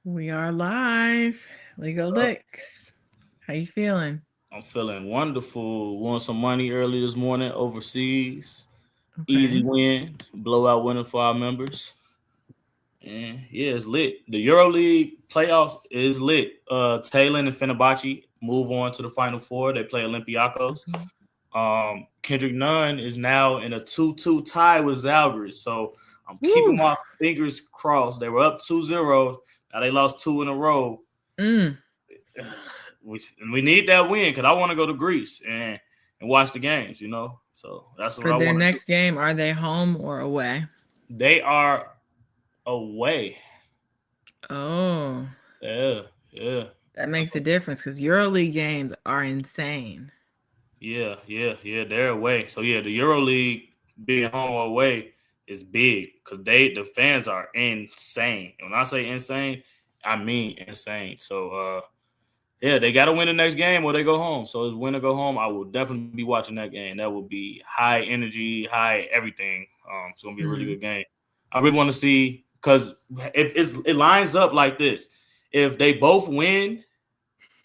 We are live. Legal Licks. How you feeling? I'm feeling wonderful. Won some money early this morning overseas. Easy Okay. win, blowout winner for our members. And yeah, it's lit. The EuroLeague playoffs is lit. Taylor and Fenerbahce move on to the Final Four. They play Olympiacos. Mhm. Kendrick Nunn is now in a 2-2 tie with Zalgiris. So I'm keeping Woo. my fingers crossed. They were up 2-0. Now they lost two in a row. Mm. We need that win because I want to go to Greece and watch the games, So that's what For I their want to do. next game, are they home or away? They are away. Oh, Yeah, yeah, that makes a difference because EuroLeague games are insane. yeah. They're away. So yeah, the EuroLeague being home or away is big because the fans are insane. And when I say insane, I mean insane. So yeah, they got to win the next game or they go home. So it's win or go home. I will definitely be watching that game. That will be high energy, high everything. It's gonna be a really Mm. good game. I really want to see because if it lines up like this, if they both win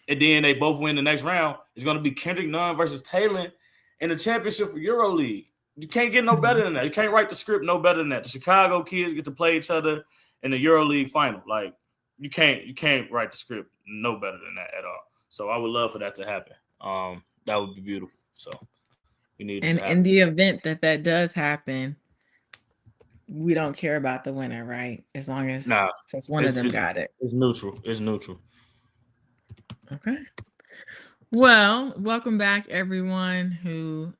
and then they both win the next round, it's gonna be Kendrick Nunn versus Taylor in the championship for EuroLeague. You can't get no better Mhm. than that. You can't write the script no better than that. The Chicago kids get to play each other in the EuroLeague final. Like you can't write the script no better than that at all. So I would love for that to happen. That would be beautiful. So we need it And to in happen. the event that does happen, we don't care about the winner, right? As long as Nah, since one of it's them it's, got it. it's neutral. It's neutral. Okay. Well, welcome back, everyone who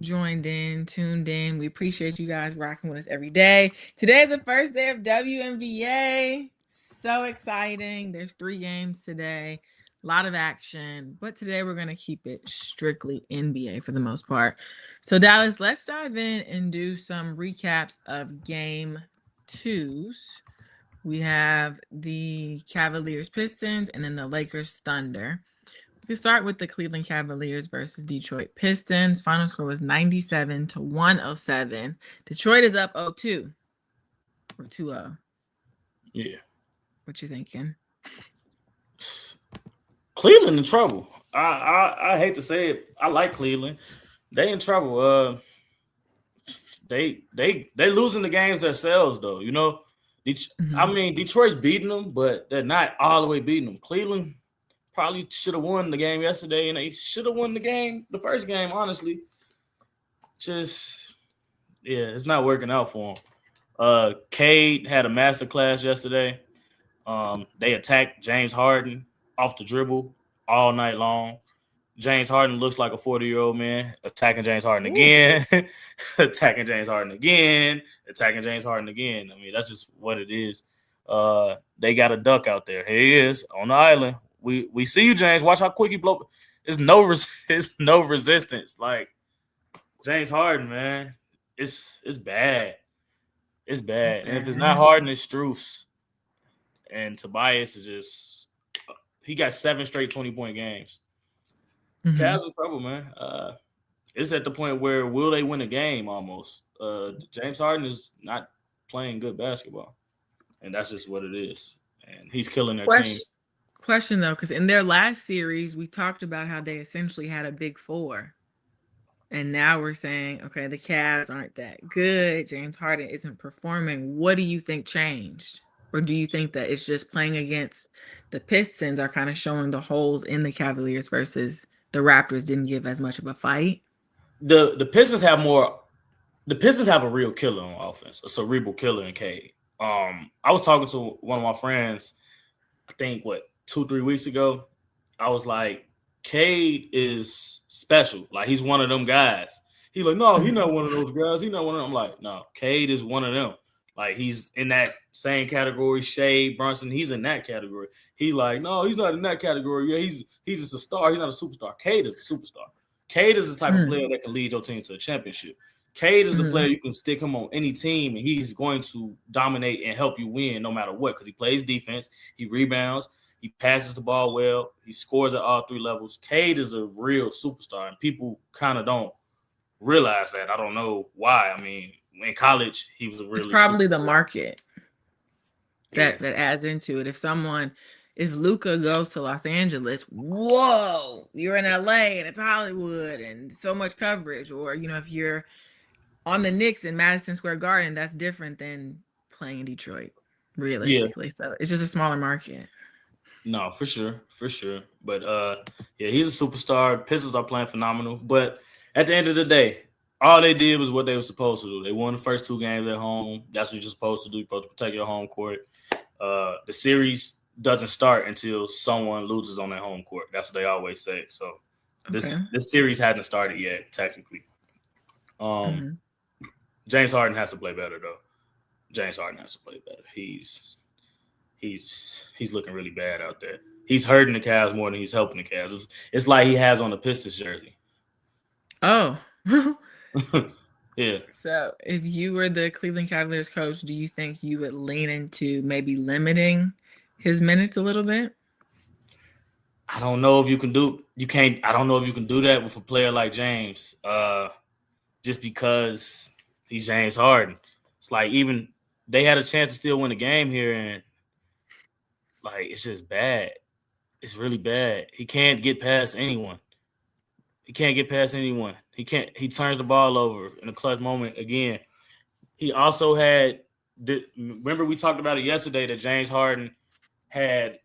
joined in, tuned in. We appreciate you guys rocking with us every day. Today is the first day of WNBA. So exciting. There's 3 games today. A lot of action, but today we're going to keep it strictly NBA for the most part. So, Dallas, let's dive in and do some recaps of game twos. We have the Cavaliers Pistons and then the Lakers Thunder. We can start with the Cleveland Cavaliers versus Detroit Pistons. Final score was 97 to 107. Detroit is up 0-2 or 2-0. Yeah. What you thinking? Cleveland in trouble. I hate to say it. I like Cleveland. They in trouble. They losing the games themselves though. I Mhm. mean Detroit's beating them, but they're not all the way beating them. Cleveland probably should have won the game yesterday, and they should have won the first game. Honestly, just yeah, it's not working out for them. Cade had a masterclass yesterday. They attacked James Harden off the dribble all night long. James Harden looks like a 40-year-old man attacking James Harden Ooh. again, attacking James Harden again, attacking James Harden again. I mean, that's just what it is. They got a duck out there. Here he is on the island. We see you, James. Watch how quick he blow. It's no resistance. Like James Harden, man. It's bad. It's That's bad. And if it's not bad. Harden, it's Struce. And Tobias is just he got 7 straight 20-point games. Mhm. Cavs in trouble, man. It's at the point where will they win a game almost? James Harden is not playing good basketball, and that's just what it is. And he's killing their team. Question though, because in their last series, we talked about how they essentially had a big four. And now we're saying, okay, the Cavs aren't that good. James Harden isn't performing. What do you think changed? Or do you think that it's just playing against the Pistons are kind of showing the holes in the Cavaliers versus the Raptors didn't give as much of a fight? The Pistons have more. The Pistons have a real killer on offense, a cerebral killer in Cade. I was talking to one of my friends. I think what 2-3 weeks ago. I was like, Cade is special. Like he's one of them guys. He's like, no, he's Mhm. not one of those guys. He's not one of them. I'm like, no, Cade is one of them. Like he's in that same category. Shea Brunson, he's in that category. He like, no, he's not in that category. Yeah, he's just a star. He's not a superstar. Cade is a superstar. Cade is the type of Mm. player that can lead your team to a championship. Cade is a Mhm. player you can stick him on any team and he's going to dominate and help you win no matter what because he plays defense, he rebounds, he passes the ball well. He scores at all 3 levels. Cade is a real superstar, and people kind of don't realize that. I don't know why. I mean, in college, he was a It's really probably the superstar. market. that adds into it. If Luka goes to Los Angeles, whoa, you're in LA and it's Hollywood and so much coverage. Or, if you're on the Knicks in Madison Square Garden, that's different than playing in Detroit, realistically. So it's just a smaller market. No, for sure. But he's a superstar. Pistons are playing phenomenal. But at the end of the day, all they did was what they were supposed to do. They won the first 2 games at home. That's what you're supposed to do. You're supposed to protect your home court. The series doesn't start until someone loses on their home court. That's what they always say. So this series hasn't started yet, technically. James Harden has to play better, though. He's looking really bad out there. He's hurting the Cavs more than he's helping the Cavs. It's like he has on the Pistons jersey. Oh. Yeah. So if you were the Cleveland Cavaliers coach, do you think you would lean into maybe limiting his minutes a little bit? I don't know if you can do that with a player like James. Just because he's James Harden. It's like even they had a chance to still win the game here, and like it's just bad. It's really bad. He can't get past anyone. He turns the ball over in a clutch moment again. He also had remember we talked about it yesterday that James Harden had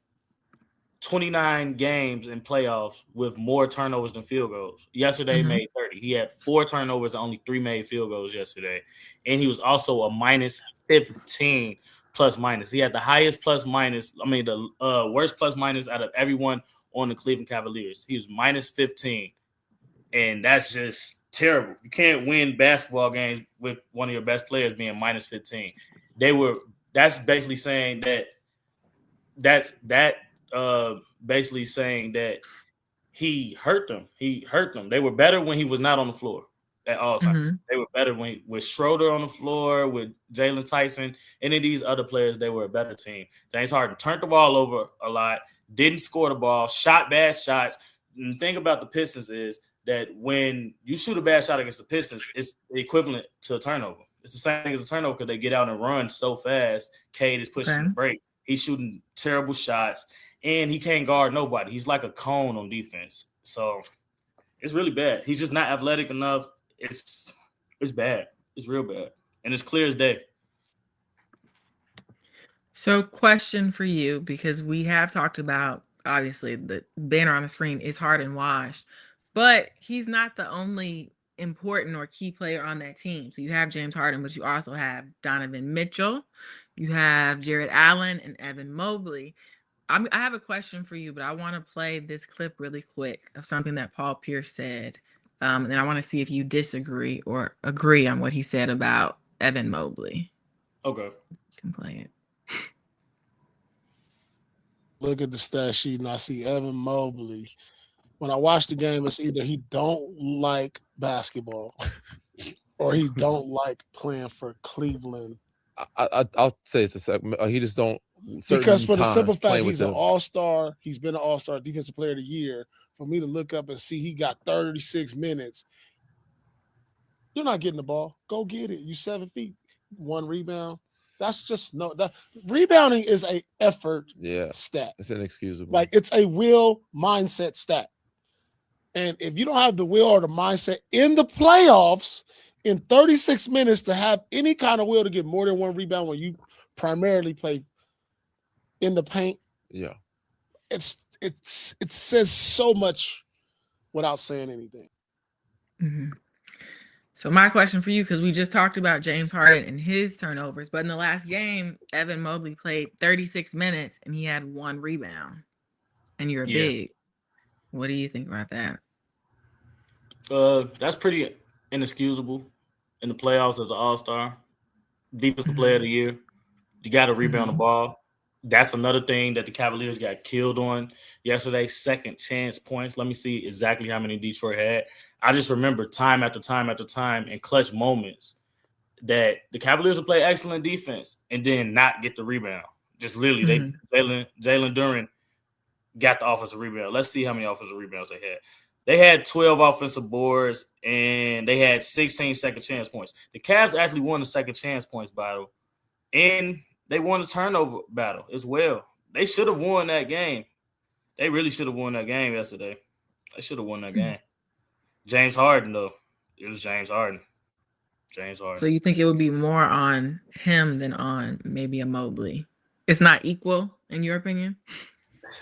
29 games in playoffs with more turnovers than field goals. Yesterday made 30. He had 4 turnovers and only 3 made field goals yesterday. And he was also a minus 15 plus minus. He had the highest plus minus. The worst plus minus out of everyone on the Cleveland Cavaliers. He was minus 15. And that's just terrible. You can't win basketball games with one of your best players being minus 15. That's basically saying basically saying that he hurt them. They were better when he was not on the floor at all times. They were better with Schroeder on the floor, with Jalen Tyson, and then these other players, they were a better team. James Harden turned the ball over a lot, didn't score the ball, shot bad shots. And the thing about the Pistons is that when you shoot a bad shot against the Pistons, it's equivalent to a turnover. It's the same thing as a turnover because they get out and run so fast. Cade is pushing the break. He's shooting terrible shots, and he can't guard nobody. He's like a cone on defense. So it's really bad. He's just not athletic enough. It's bad. It's real bad. And it's clear as day. So question for you, because we have talked about, obviously, the banner on the screen is Harden washed, but he's not the only important or key player on that team. So you have James Harden, but you also have Donovan Mitchell, you have Jared Allen, and Evan Mobley. I have a question for you, but I want to play this clip really quick of something that Paul Pierce said. And I want to see if you disagree or agree on what he said about Evan Mobley. Okay. You can play it. Look at the stat sheet and I see Evan Mobley. When I watch the game, it's either he don't like basketball or he don't like playing for Cleveland. I'll say it's the second. He just don't. Because for the simple fact he's an all-star, he's been an all-star defensive player of the year. For me to look up and see he got 36 minutes, you're not getting the ball. Go get it. You 7 feet, 1 rebound. That's just rebounding is a effort stat. It's inexcusable. Like it's a will mindset stat. And if you don't have the will or the mindset in the playoffs in 36 minutes to have any kind of will to get more than 1 rebound when you primarily play in the paint, it says so much without saying anything. Mm-hmm. So my question for you, because we just talked about James Harden and his turnovers, but in the last game, Evan Mobley played 36 minutes and he had 1 rebound. And you're big. What do you think about that? That's pretty inexcusable in the playoffs as an all-star. Defensive player of the year. You got to rebound the ball. That's another thing that the Cavaliers got killed on yesterday. Second chance points. Let me see exactly how many Detroit had. I just remember time after time after time in clutch moments that the Cavaliers would play excellent defense and then not get the rebound. Just literally, Jalen Duren got the offensive rebound. Let's see how many offensive rebounds they had. They had 12 offensive boards and they had 16 second chance points. The Cavs actually won the second chance points battle, and they won the turnover battle as well. They should have won that game. They really should have won that game yesterday. They should have won that game. James Harden, though. It was James Harden. So you think it would be more on him than on maybe a Mobley? It's not equal, in your opinion?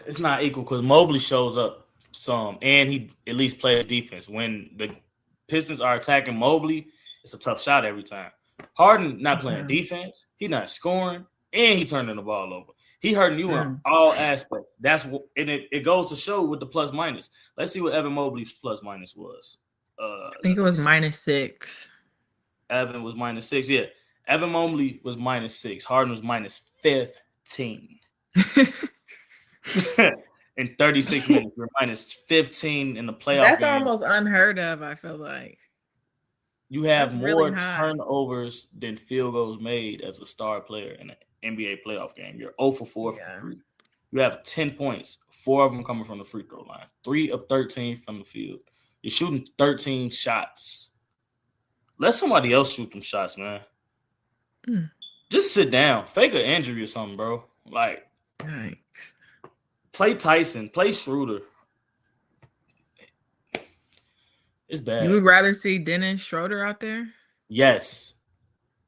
It's not equal because Mobley shows up some, and he at least plays defense. When the Pistons are attacking Mobley, it's a tough shot every time. Harden not playing defense. He not scoring, and he turning the ball over. He hurting you in all aspects. That's what, and it goes to show with the plus minus. Let's see what Evan Mobley's plus minus was. I think it was -6. Evan was -6. Yeah, Evan Mobley was -6. Harden was -15. In 36 minutes, we're -15 in the playoff. That's game. almost unheard of, I feel like. You have That's more really high. turnovers than field goals made as a star player in an NBA playoff game. You're 0 for 4 Yeah. from 3. You have 10 points, 4 of them coming from the free throw line, 3 of 13 from the field. You're shooting 13 shots. Let somebody else shoot them shots, man. Just sit down. Fake an injury or something, bro. Like, Yikes. play Tyson. Play Schroeder. It's bad. You would rather see Dennis Schroeder out there? Yes.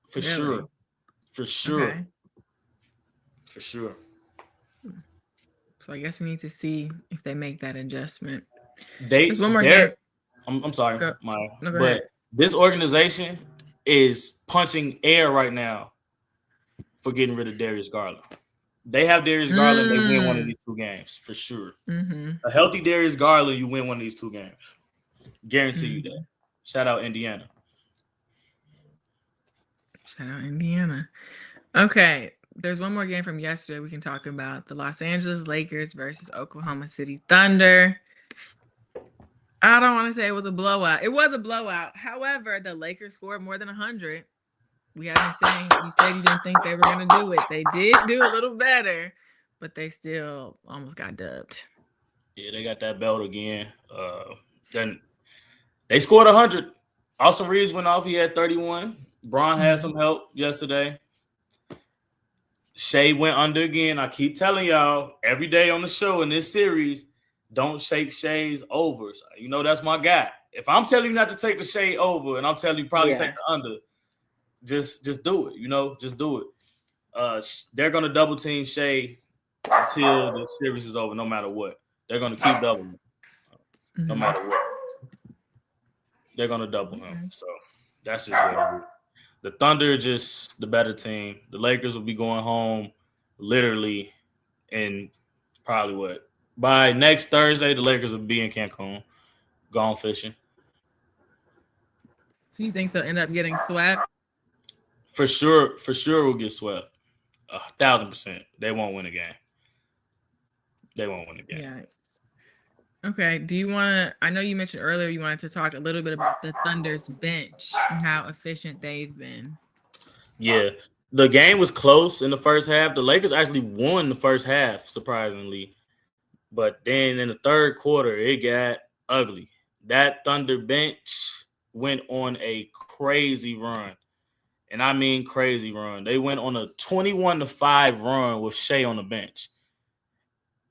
For Really? sure. For sure. Okay. For sure. So I guess we need to see if they make that adjustment. They, There's one more they're- game. I'm sorry, Go Maya, ahead. but this organization is punching air right now for getting rid of Darius Garland. They have Darius Garland, they win one of these 2 games for sure. A healthy Darius Garland, you win one of these 2 games. Guarantee you that. Shout out Indiana. Shout out Indiana. Okay, there's one more game from yesterday we can talk about. The Los Angeles Lakers versus Oklahoma City Thunder. I don't want to say it was a blowout. It was a blowout. However, the Lakers scored more than 100. We have been saying, you said you didn't think they were going to do it. They did do a little better, but they still almost got dubbed. Yeah, they got that belt again. Then they scored 100. Austin Reeves went off. He had 31. Braun had some help yesterday. Shea went under again. I keep telling y'all every day on the show in this series, don't shake Shea's overs. You know that's my guy. If I'm telling you not to take a Shea over, and I'm telling you probably take the under, just do it. You know, just do it. They're gonna double team Shea until the series is over. No matter what, they're gonna keep doubling him. No matter what, they're gonna double him. So that's just what it is. The Thunder are just the better team. The Lakers will be going home literally in probably what? By next Thursday, the Lakers will be in Cancun, gone fishing. So you think they'll end up getting swept? For sure, we'll get swept. 1,000%. They won't win a game. Yeah. Okay. Do you want to? I know you mentioned earlier you wanted to talk a little bit about the Thunder's bench and how efficient they've been. Yeah. The game was close in the first half. The Lakers actually won the first half, surprisingly. But then in the third quarter, it got ugly. That Thunder bench went on a crazy run. And I mean crazy run. They went on a 21-5 run with Shea on the bench.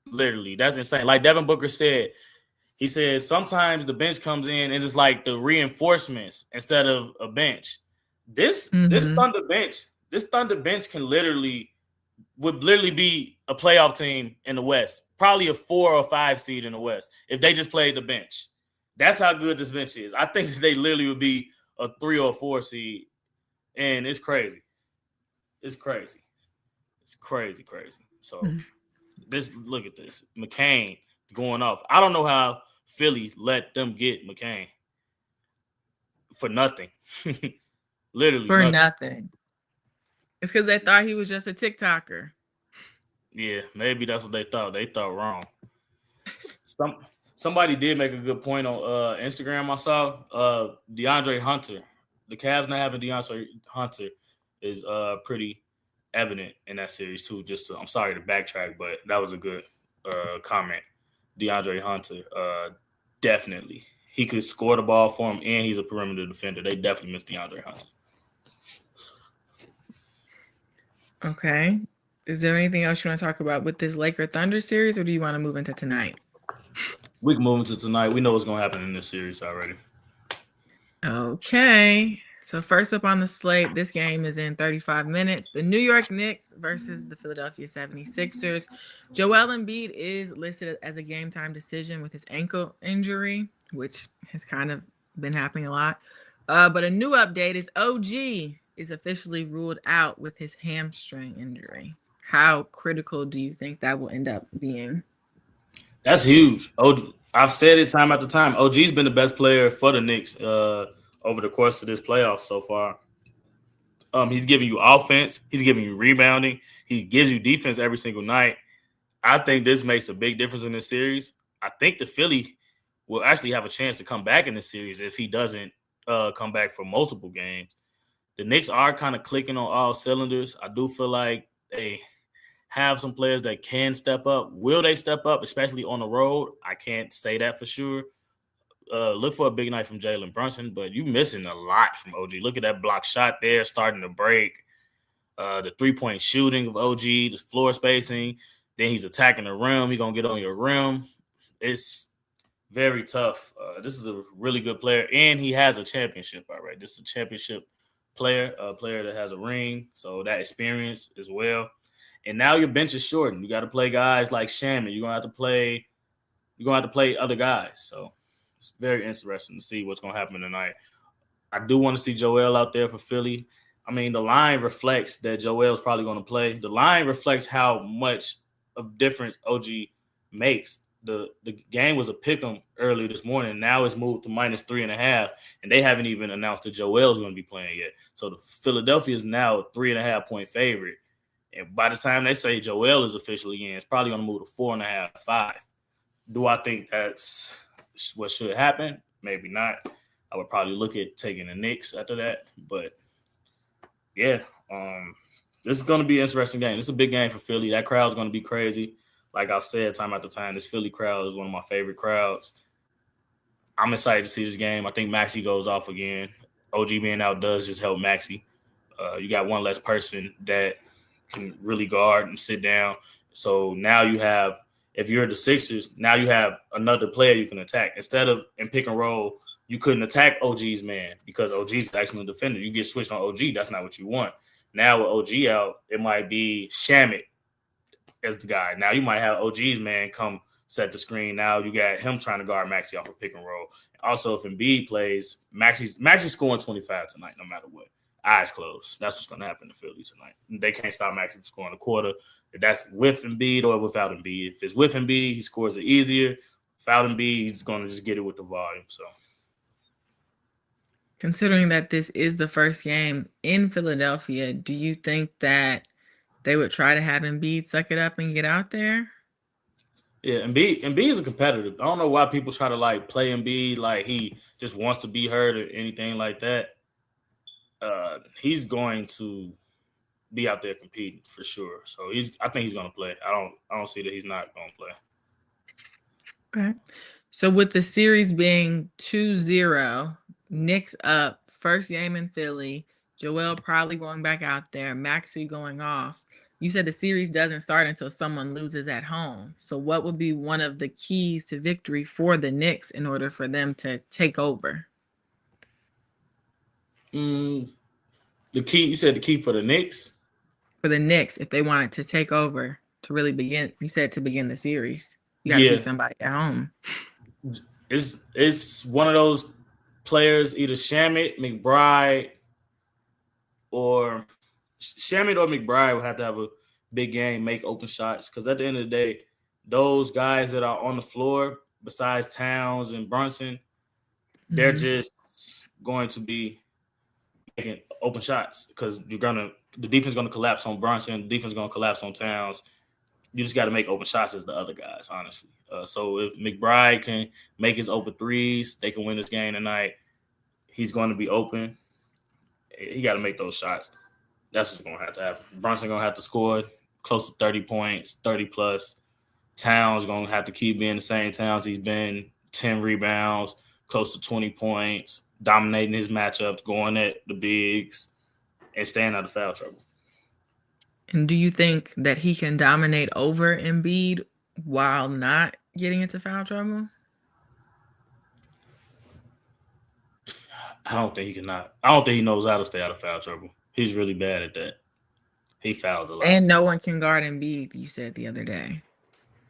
Literally, that's insane. Like Devin Booker said, he said sometimes the bench comes in and it's like the reinforcements instead of a bench. This Thunder bench would literally be a playoff team in the West, probably a 4 or 5 seed in the West if they just played the bench. That's how good this bench is. I think they literally would be a 3 or 4 seed, and it's crazy. It's crazy. So. Look at this. McCain going off. I don't know how Philly let them get McCain for nothing. Literally for nothing. It's because they thought he was just a TikToker. Yeah, maybe that's what they thought. They thought wrong. Somebody did make a good point on Instagram. I saw DeAndre Hunter. The Cavs not having DeAndre Hunter is pretty evident in that series too. I'm sorry to backtrack, but that was a good comment. DeAndre Hunter, definitely. He could score the ball for him, and he's a perimeter defender. They definitely missed DeAndre Hunter. Okay. Is there anything else you want to talk about with this Laker Thunder series, or do you want to move into tonight? We can move into tonight. We know what's gonna happen in this series already. Okay. So first up on the slate, this game is in 35 minutes. The New York Knicks versus the Philadelphia 76ers. Joel Embiid is listed as a game time decision with his ankle injury, which has kind of been happening a lot. But a new update is OG is officially ruled out with his hamstring injury. How critical do you think that will end up being? That's huge. I've said it time after time. OG's been the best player for the Knicks over the course of this playoff so far. He's giving you offense. He's giving you rebounding. He gives you defense every single night. I think this makes a big difference in this series. I think the Philly will actually have a chance to come back in this series if he doesn't come back for multiple games. The Knicks are kind of clicking on all cylinders. I do feel like they have some players that can step up. Will they step up, especially on the road? I can't say that for sure. Look for a big night from Jalen Brunson, but you're missing a lot from OG. Look at that block shot there starting to break. The three-point shooting of OG, the floor spacing. Then he's attacking the rim. He's going to get on your rim. It's very tough. This is a really good player, and he has a championship already. This is a championship player, a player that has a ring, so that experience as well. And now your bench is shortened. You got to play guys like Shaman. You're gonna have to play other guys. So it's very interesting to see what's gonna happen tonight. I do want to see Joel out there for Philly. I mean, the line reflects that Joel's probably going to play. The line reflects how much of difference OG makes. The game was a pick'em early this morning. Now it's moved to -3.5, and they haven't even announced that Joel's going to be playing yet. So the Philadelphia is now a 3.5-point favorite. And by the time they say Joel is officially in, it's probably going to move to 4.5, 5. Do I think that's what should happen? Maybe not. I would probably look at taking the Knicks after that. But, yeah, this is going to be an interesting game. This is a big game for Philly. That crowd's going to be crazy. Like I've said time after time, this Philly crowd is one of my favorite crowds. I'm excited to see this game. I think Maxey goes off again. OG being out does just help Maxey. You got one less person that can really guard and sit down. So now you have, if you're the Sixers, now you have another player you can attack. Instead of in pick and roll, you couldn't attack OG's man because OG's actually a defender. You get switched on OG. That's not what you want. Now with OG out, it might be Shamet as the guy. Now you might have OG's man come set the screen. Now you got him trying to guard Maxey off a pick and roll. Also, if Embiid plays, Maxey's scoring 25 tonight, no matter what. Eyes closed. That's what's going to happen to Philly tonight. They can't stop Maxey from scoring a quarter. If that's with Embiid or without Embiid. If it's with Embiid, he scores it easier. Without Embiid, he's going to just get it with the volume. So, considering that this is the first game in Philadelphia, do you think that they would try to have Embiid suck it up and get out there? Yeah, Embiid is a competitor. I don't know why people try to like play Embiid like he just wants to be hurt or anything like that. He's going to be out there competing for sure. So I think he's going to play. I don't see that he's not going to play. Okay. So with the series being 2-0, Knicks up, first game in Philly, Joel probably going back out there, Maxey going off. You said the series doesn't start until someone loses at home. So what would be one of the keys to victory for the Knicks in order for them to take over? The key, you said the key for the Knicks? For the Knicks, if they wanted to take over to really begin, you said to begin the series, you got to be somebody at home. It's one of those players, either Shamet, McBride, or McBride will have to have a big game, make open shots. Because at the end of the day, those guys that are on the floor, besides Towns and Brunson, they're just going to be making open shots because the defense is going to collapse on Brunson, the defense is going to collapse on Towns. You just got to make open shots as the other guys, honestly. So if McBride can make his open threes, they can win this game tonight. He's going to be open. He got to make those shots. That's what's going to have to happen. Brunson going to have to score close to 30 points, 30+. Towns going to have to keep being the same Towns he's been, 10 rebounds, close to 20 points, dominating his matchups, going at the bigs, and staying out of foul trouble. And do you think that he can dominate over Embiid while not getting into foul trouble? I don't think he cannot. I don't think he knows how to stay out of foul trouble. He's really bad at that. He fouls a lot. And no one can guard Embiid, you said the other day.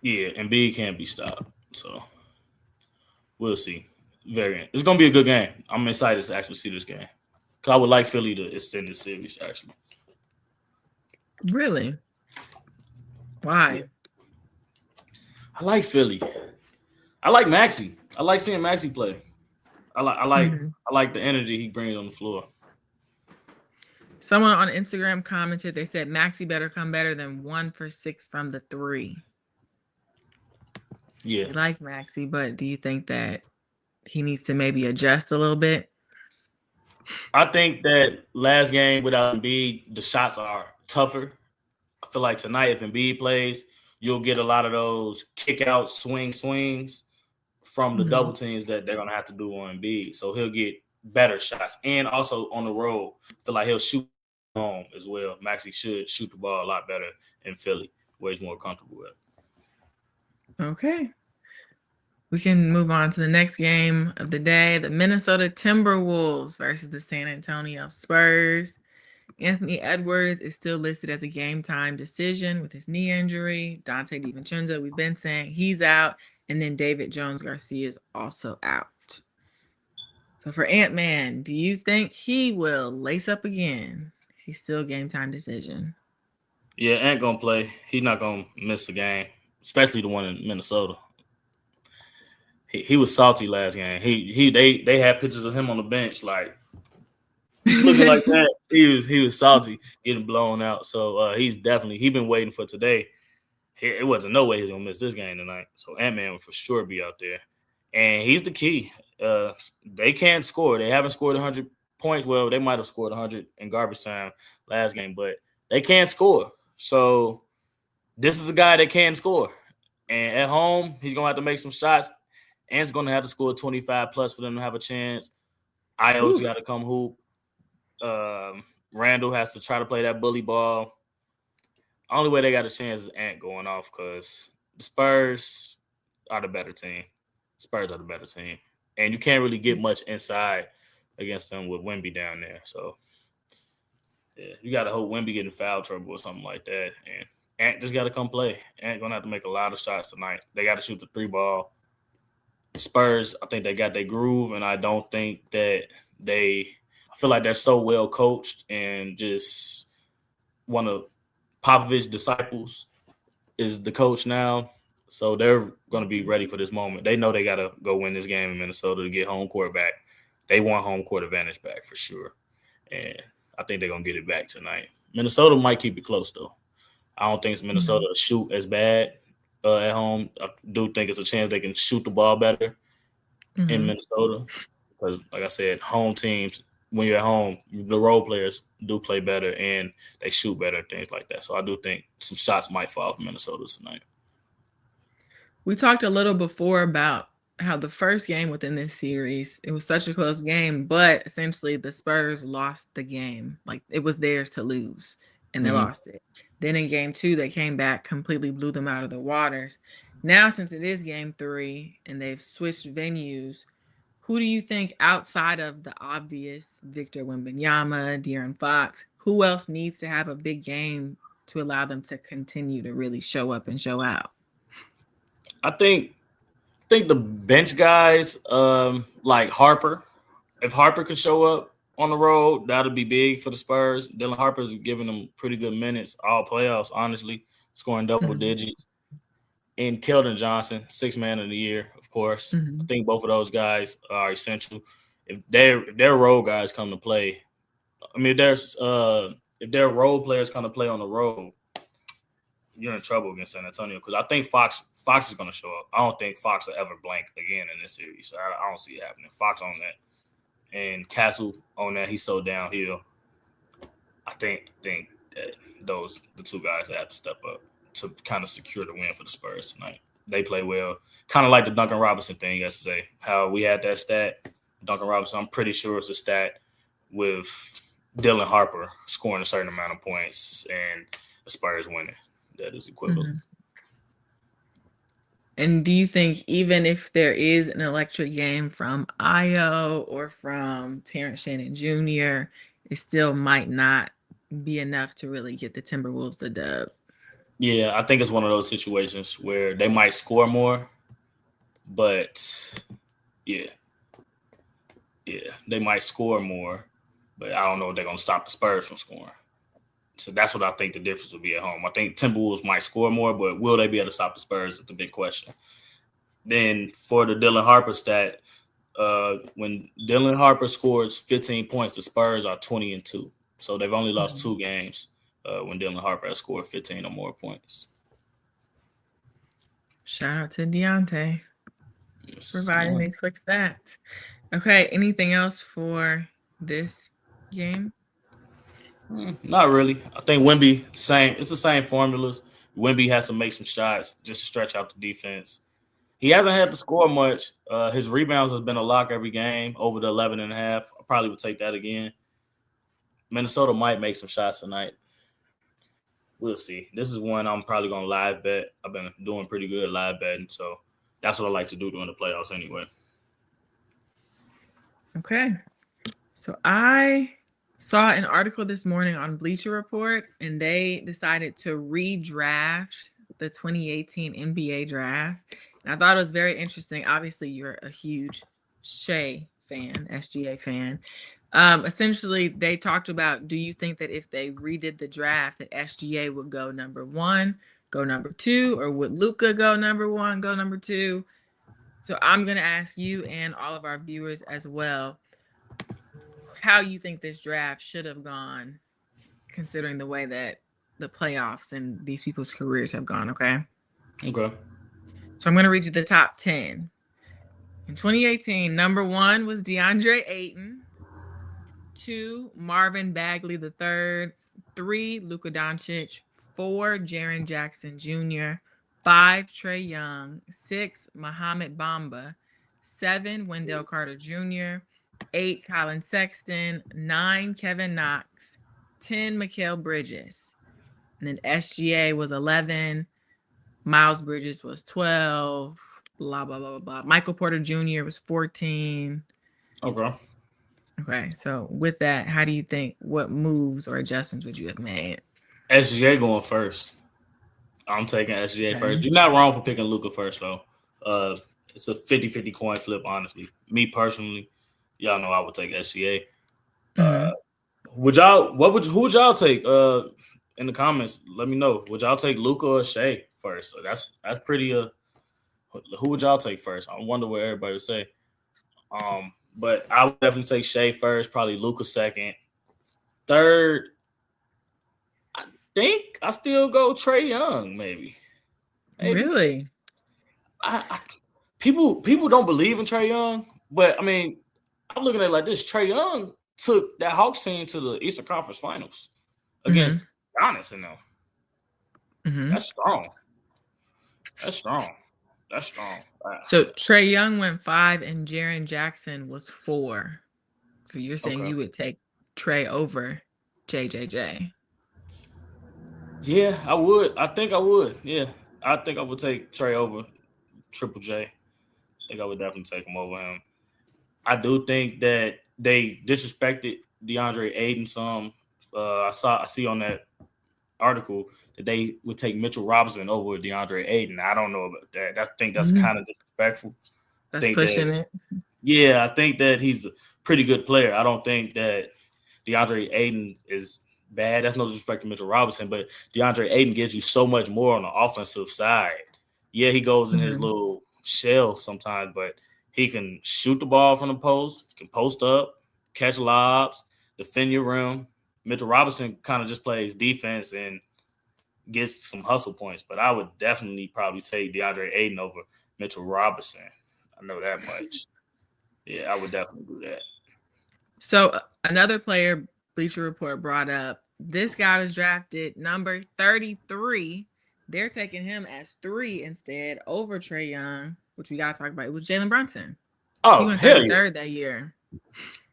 Yeah, Embiid can't be stopped. So we'll see. It's gonna be a good game. I'm excited to actually see this game. Cause I would like Philly to extend this series, actually. Really? Why? I like Philly. I like Maxey. I like seeing Maxey play. I like the energy he brings on the floor. Someone on Instagram commented, they said Maxey better come better than 1 for 6 from the 3. Yeah. You like Maxey, but do you think that he needs to maybe adjust a little bit? I think that last game without Embiid, the shots are tougher. I feel like tonight, if Embiid plays, you'll get a lot of those kick out swings from the double teams that they're gonna have to do on Embiid. So he'll get better shots, and also on the road, I feel like he'll shoot home as well. Maxey should shoot the ball a lot better in Philly, where he's more comfortable with. Okay. We can move on to the next game of the day, the Minnesota Timberwolves versus the San Antonio Spurs. Anthony Edwards is still listed as a game time decision with his knee injury. Dante DiVincenzo, we've been saying he's out. And then David Jones-Garcia is also out. So for Ant-Man, do you think he will lace up again? He's still game time decision. Yeah, Ant gonna play. He's not gonna miss the game, especially the one in Minnesota. He was salty last game. They had pictures of him on the bench, like looking like that. He was salty, getting blown out. So he's been waiting for today. It wasn't no way he was gonna miss this game tonight. So Ant-Man will for sure be out there, and he's the key. They can't score. They haven't scored 100 points. Well, they might have scored 100 in garbage time last game, but they can't score. So this is the guy that can score. And at home, he's gonna have to make some shots. Ant's gonna have to score 25 plus for them to have a chance. Io's got to come hoop. Randall has to try to play that bully ball. Only way they got a chance is Ant going off because the Spurs are the better team. Spurs are the better team. And you can't really get much inside against them with Wemby down there. So, yeah, you got to hope Wemby get in foul trouble or something like that. And Ant just got to come play. Ant going to have to make a lot of shots tonight. They got to shoot the 3 ball. Spurs, I think they got their groove, and I don't think that I feel like they're so well coached and just one of Popovich's disciples is the coach now. So they're going to be ready for this moment. They know they got to go win this game in Minnesota to get home court back. They want home court advantage back for sure. And I think they're going to get it back tonight. Minnesota might keep it close, though. I don't think Minnesota will shoot as bad at home. I do think it's a chance they can shoot the ball better in Minnesota. Because, like I said, home teams, when you're at home, the role players do play better and they shoot better and things like that. So I do think some shots might fall from Minnesota tonight. We talked a little before about how the first game within this series, it was such a close game, but essentially the Spurs lost the game. Like it was theirs to lose and they lost it. Then in game 2, they came back, completely blew them out of the waters. Now, since it is game 3 and they've switched venues, who do you think outside of the obvious Victor Wembanyama, De'Aaron Fox, who else needs to have a big game to allow them to continue to really show up and show out? I think the bench guys, like Harper, if Harper could show up on the road, that'll be big for the Spurs. Dylan Harper's giving them pretty good minutes all playoffs, honestly, scoring double digits. And Keldon Johnson, 6th man of the year, of course. I think both of those guys are essential. If their role guys come to play, I mean, if their role players come to play on the road, you're in trouble against San Antonio because I think Fox is going to show up. I don't think Fox will ever blank again in this series. So I don't see it happening. Fox on that. And Castle on that. He's so downhill. I think that the 2 guys have to step up to kind of secure the win for the Spurs tonight. They play well. Kind of like the Duncan Robinson thing yesterday, how we had that stat. Duncan Robinson, I'm pretty sure it's a stat with Dylan Harper scoring a certain amount of points and the Spurs winning. That is equivalent. Mhm. And do you think even if there is an electric game from Io or from Terrence Shannon Jr., it still might not be enough to really get the Timberwolves the dub? Yeah, I think it's one of those situations where they might score more, but yeah, they might score more, but I don't know if they're going to stop the Spurs from scoring. So that's what I think the difference will be at home. I think Timberwolves might score more, but will they be able to stop the Spurs is the big question. Then for the Dylan Harper stat, when Dylan Harper scores 15 points, the Spurs are 20-2. So they've only lost 2 games when Dylan Harper has scored 15 or more points. Shout out to Deontay Yes. providing these quick stats. Okay, anything else for this game? Not really. I think Wemby, same. It's the same formulas. Wemby has to make some shots just to stretch out the defense. He hasn't had to score much. His rebounds has been a lock every game, over the 11.5. I probably would take that again. Minnesota might make some shots tonight. We'll see. This is one I'm probably going to live bet. I've been doing pretty good live betting, so that's what I like to do during the playoffs anyway. Okay. So I saw an article this morning on Bleacher Report, and they decided to redraft the 2018 NBA draft. And I thought it was very interesting. Obviously, you're a huge Shea fan, SGA fan. Essentially, they talked about, do you think that if they redid the draft, that SGA would go number 1, go number 2, or would Luka go number 1, go number 2? So I'm going to ask you and all of our viewers as well, how you think this draft should have gone, considering the way that the playoffs and these people's careers have gone, okay? Okay. So I'm going to read you the top 10. In 2018, number 1 was DeAndre Ayton. 2, Marvin Bagley III. 3, Luka Doncic. 4, Jaren Jackson Jr. 5, Trae Young. 6, Mohamed Bamba. 7, Wendell Carter Jr. 8, Colin Sexton. 9, Kevin Knox. 10, Mikal Bridges. And then SGA was 11. Miles Bridges was 12. Blah, blah, blah, blah, blah. Michael Porter Jr. was 14. Okay. Okay, so with that, how do you think, what moves or adjustments would you have made? SGA going first. I'm taking SGA first. You're not wrong for picking Luka first, though. It's a 50-50 coin flip, honestly. Me personally, y'all know I would take SGA. Who would y'all take? In the comments, let me know. Would y'all take Luka or Shea first? So that's pretty. Who would y'all take first? I wonder what everybody would say. But I would definitely take Shea first, probably Luka second. Third, I think I still go Trae Young, maybe. Really? People don't believe in Trae Young, but I mean, I'm looking at it like this. Trae Young took that Hawks team to the Eastern Conference Finals against Giannis and them. That's strong. So Trae Young went 5 and Jaren Jackson was 4. So you're saying you would take Trae over JJJ? Yeah, I would. I think I would. Yeah, I think I would take Trae over Triple J. I think I would definitely take him over him. I do think that they disrespected DeAndre Ayton some. I see on that article that they would take Mitchell Robinson over DeAndre Ayton. I don't know about that. I think that's kind of disrespectful. That's pushing it. Yeah, I think that he's a pretty good player. I don't think that DeAndre Ayton is bad. That's no disrespect to Mitchell Robinson, but DeAndre Ayton gives you so much more on the offensive side. Yeah, he goes in his little shell sometimes, but he can shoot the ball from the post, can post up, catch lobs, defend your rim. Mitchell Robinson kind of just plays defense and gets some hustle points, but I would definitely probably take DeAndre Ayton over Mitchell Robinson. I know that much. Yeah, I would definitely do that. So another player Bleacher Report brought up, this guy was drafted number 33. They're taking him as 3 instead over Trae Young, which we got to talk about. It was Jalen Brunson. Oh, he went hell yeah. 3rd that year.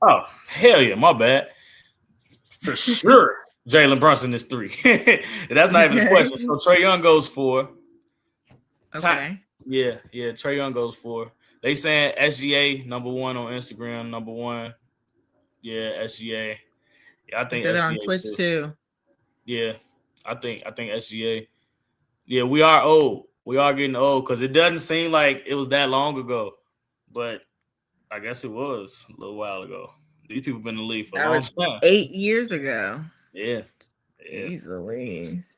Oh, hell yeah. My bad. For sure, Jalen Brunson is 3. That's not even a question. So Trae Young goes 4. Okay. Yeah. Trae Young goes 4. They saying SGA number 1 on Instagram, number 1. Yeah, SGA. Yeah, I think So they're SGA on Twitch too. Yeah, I think SGA. Yeah, we are old. We are getting old because it doesn't seem like it was that long ago, but I guess it was a little while ago. These people been in the league for a long time. 8 years ago. Yeah. Jeez Louise.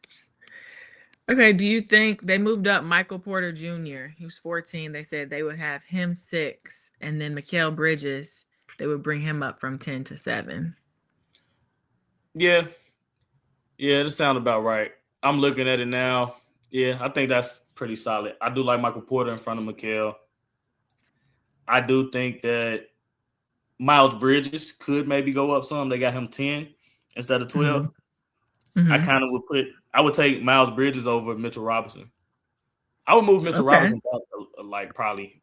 Okay, do you think they moved up Michael Porter Jr.? He was 14. They said they would have him 6, and then Mikal Bridges, they would bring him up from 10 to 7. Yeah, that sounds about right. I'm looking at it now. Yeah, I think that's pretty solid. I do like Michael Porter in front of Mikal. I do think that Miles Bridges could maybe go up some. They got him 10 instead of 12. Mm-hmm. I would take Miles Bridges over Mitchell Robinson. I would move Mitchell Robinson back to, like, probably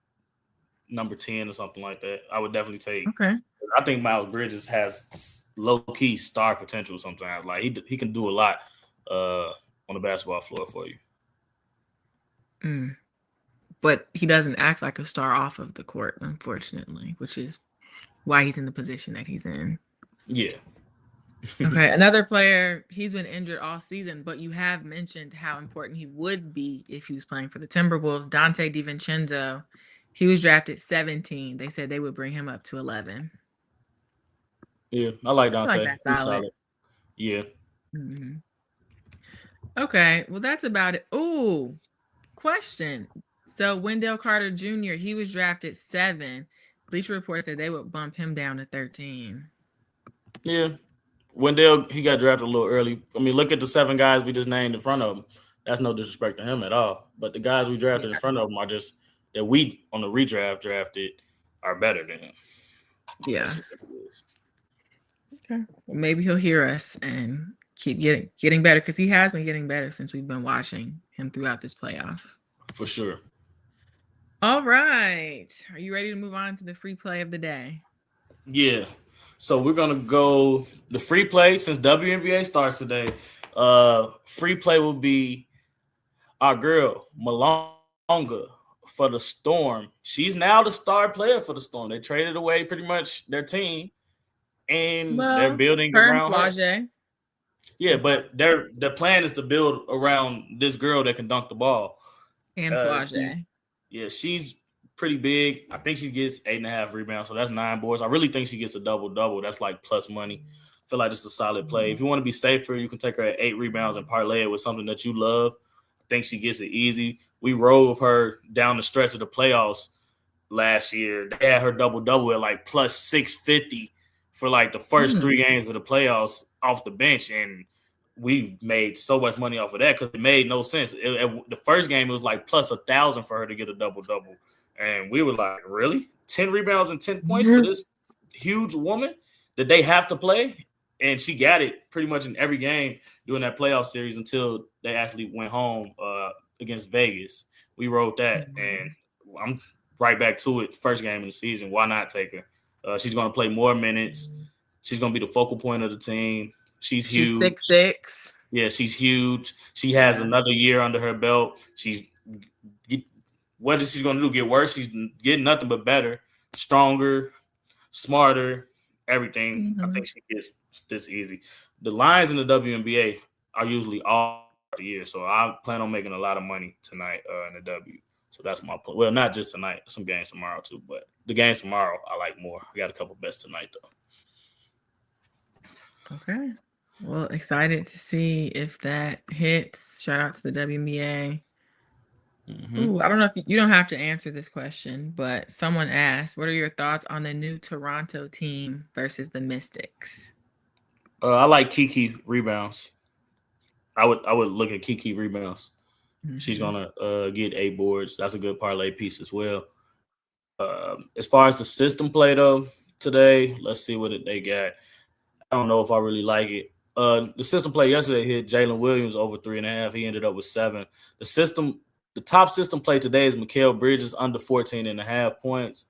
number 10 or something like that. I would definitely take. Okay. I think Miles Bridges has low-key star potential sometimes. Like, he can do a lot on the basketball floor for you. But he doesn't act like a star off of the court, unfortunately, which is why he's in the position that he's in. Yeah. Okay, another player, he's been injured all season, but you have mentioned how important he would be if he was playing for the Timberwolves. Dante DiVincenzo, he was drafted 17. They said they would bring him up to 11. Yeah, I like Dante. I like that He's solid. solid. Yeah. Mm-hmm. Okay, well, that's about it. Ooh, question. So Wendell Carter Jr., he was drafted 7. Bleacher Report said they would bump him down to 13. Yeah. Wendell, he got drafted a little early. I mean, look at the 7 guys we just named in front of him. That's no disrespect to him at all. But the guys we drafted in front of him are just that we on the redraft drafted are better than him. Yeah. Okay. Well, maybe he'll hear us and keep getting better, because he has been getting better since we've been watching him throughout this playoff. For sure. All right. Are you ready to move on to the free play of the day? Yeah. So we're going to go the free play since WNBA starts today. Free play will be our girl, Malonga, for the Storm. She's now the star player for the Storm. They traded away pretty much their team, and they're building around her. Yeah, but their plan is to build around this girl that can dunk the ball. And Flage. She's pretty big. I think she gets 8.5 rebounds, so that's 9 boards. I really think she gets a double-double. That's like plus money. I feel like it's a solid play. If you want to be safer, you can take her at 8 rebounds and parlay it with something that you love. I think she gets it easy. We rode with her down the stretch of the playoffs last year. They had her double-double at like plus 650 for like the first 3 games of the playoffs off the bench, and we made so much money off of that because it made no sense. The first game, it was like plus 1,000 for her to get a double-double. And we were like, really? 10 rebounds and 10 points for this huge woman that they have to play? And she got it pretty much in every game during that playoff series until they actually went home against Vegas. We rode that, and I'm right back to it. First game in the season. Why not take her? She's going to play more minutes. She's going to be the focal point of the team. She's huge. She's 6'6". Yeah, she's huge. She has another year under her belt. What is she going to do? Get worse? She's getting nothing but better, stronger, smarter, everything. I think she gets this easy. The lines in the WNBA are usually all the year, so I plan on making a lot of money tonight in the W. So that's my plan. Well, not just tonight. Some games tomorrow too, but the games tomorrow I like more. I got a couple bets tonight though. Okay. Well, excited to see if that hits. Shout out to the WNBA. Ooh, I don't know if you don't have to answer this question, but someone asked, what are your thoughts on the new Toronto team versus the Mystics? I like Kiki rebounds. I would look at Kiki rebounds. She's gonna get 8 boards. That's a good parlay piece as well. As far as the system play though today, let's see what they got. I don't know if I really like it. The system play yesterday hit Jalen Williams over 3.5. He ended up with 7. The top system play today is Mikal Bridges under 14.5 points.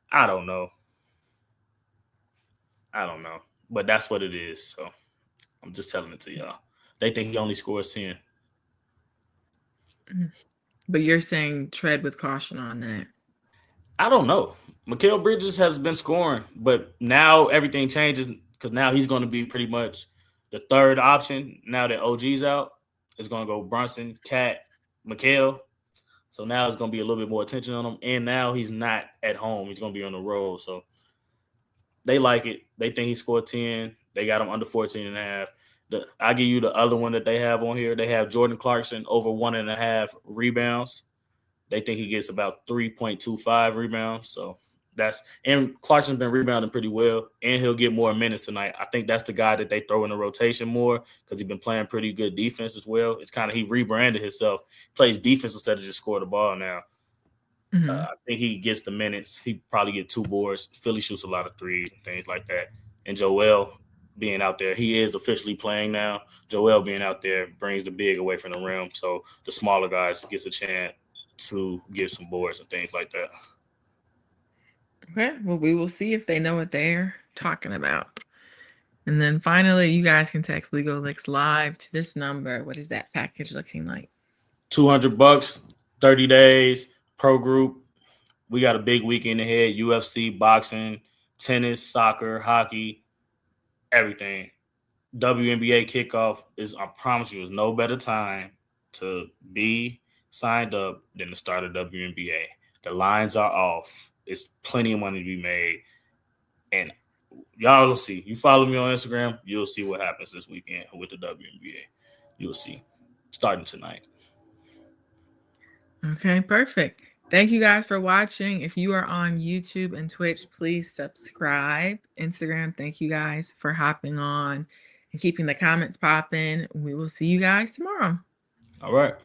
I don't know. But that's what it is. So I'm just telling it to y'all. They think he only scores 10. But you're saying tread with caution on that. I don't know. Mikal Bridges has been scoring, but now everything changes because now he's going to be pretty much the third option. Now that OG's out, it's going to go Brunson, Cat, Mikal. So now it's going to be a little bit more attention on him. And now he's not at home. He's going to be on the road. So they like it. They think he scored 10. They got him under 14.5. I'll give you the other one that they have on here. They have Jordan Clarkson over 1.5 rebounds. They think he gets about 3.25 rebounds. So and Clarkson's been rebounding pretty well, and he'll get more minutes tonight. I think that's the guy that they throw in the rotation more because he's been playing pretty good defense as well. It's kind of he rebranded himself, plays defense instead of just score the ball now. Mm-hmm. I think he gets the minutes. He probably get 2 boards. Philly shoots a lot of threes and things like that. And Joel being out there, he is officially playing now. Joel being out there brings the big away from the rim, so the smaller guys gets a chance to get some boards and things like that. Okay, well, we will see if they know what they're talking about. And then finally, you guys can text Legal Licks Live to this number. What is that package looking like? $200, 30 days, pro group. We got a big weekend ahead. UFC, boxing, tennis, soccer, hockey, everything. WNBA kickoff is, I promise you, there's no better time to be signed up than the start of WNBA. The lines are off. It's plenty of money to be made. And y'all will see. You follow me on Instagram, you'll see what happens this weekend with the WNBA. You'll see. Starting tonight. Okay, perfect. Thank you guys for watching. If you are on YouTube and Twitch, please subscribe. Instagram, thank you guys for hopping on and keeping the comments popping. We will see you guys tomorrow. All right.